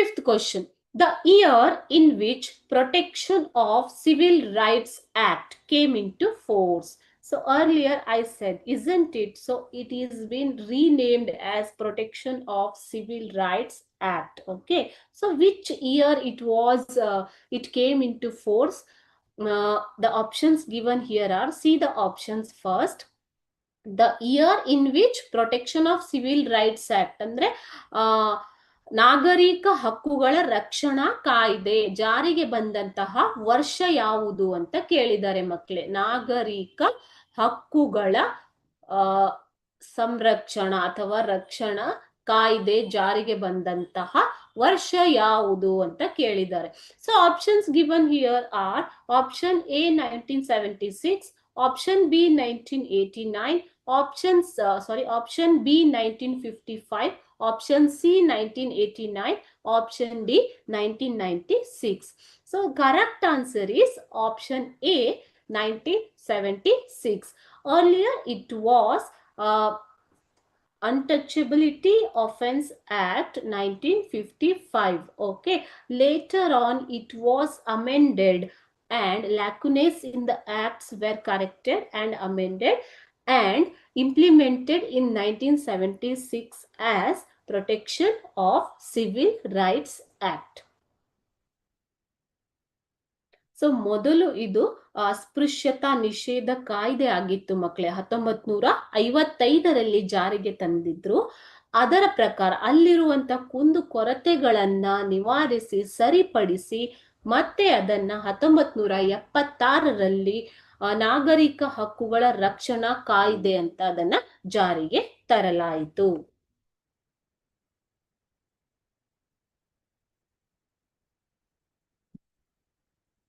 Fifth question. The year in which Protection of Civil Rights Act came into force. So earlier I said, isn't it? So it is been renamed as Protection of Civil Rights Act. Okay. So which year it was, it came into force? The options given here are, see the options first. The year in which Protection of Civil Rights Act ಅಂದ್ರೆ ನಾಗರಿಕ ಹಕ್ಕುಗಳ ರಕ್ಷಣಾ ಕಾಯ್ದೆ ಜಾರಿಗೆ ಬಂದಂತಹ ವರ್ಷ ಯಾವುದು ಅಂತ ಕೇಳಿದ್ದಾರೆ ಮಕ್ಕಳೇ. ನಾಗರಿಕ ಹಕ್ಕುಗಳ ಸಂರಕ್ಷಣಾ ಅಥವಾ ರಕ್ಷಣಾ ಕಾಯ್ದೆ ಜಾರಿಗೆ ಬಂದಂತಹ ವರ್ಷ ಯಾವುದು ಅಂತ ಕೇಳಿದ್ದಾರೆ. So options given here are option A 1976, option B 1989, option B 1955, option C 1989, option D 1996. So correct answer is option A 1976. Earlier it was Untouchability Offence Act 1955. Okay, later on it was amended and lacunae in the acts were corrected and amended and implemented in 1976 as Protection of Civil Rights Act. So ಮೊದಲು ಇದು ಅಸ್ಪೃಶ್ಯತಾ ನಿಷೇಧ ಕಾಯ್ದೆ ಆಗಿತ್ತು ಮಕ್ಕಳೇ. 1955ರಲ್ಲಿ ಜಾರಿಗೆ ತಂದಿದ್ರು. ಅದರ ಪ್ರಕಾರ ಅಲ್ಲಿರುವಂತ ಕುಂದು ಕೊರತೆಗಳನ್ನ ನಿವಾರಿಸಿ ಸರಿಪಡಿಸಿ ಮತ್ತೆ ಅದನ್ನ 1976ರಲ್ಲಿ ನಾಗರಿಕ ಹಕ್ಕುಗಳ ರಕ್ಷಣಾ ಕಾಯ್ದೆ ಅಂತ ಅದನ್ನ ಜಾರಿಗೆ ತರಲಾಯಿತು.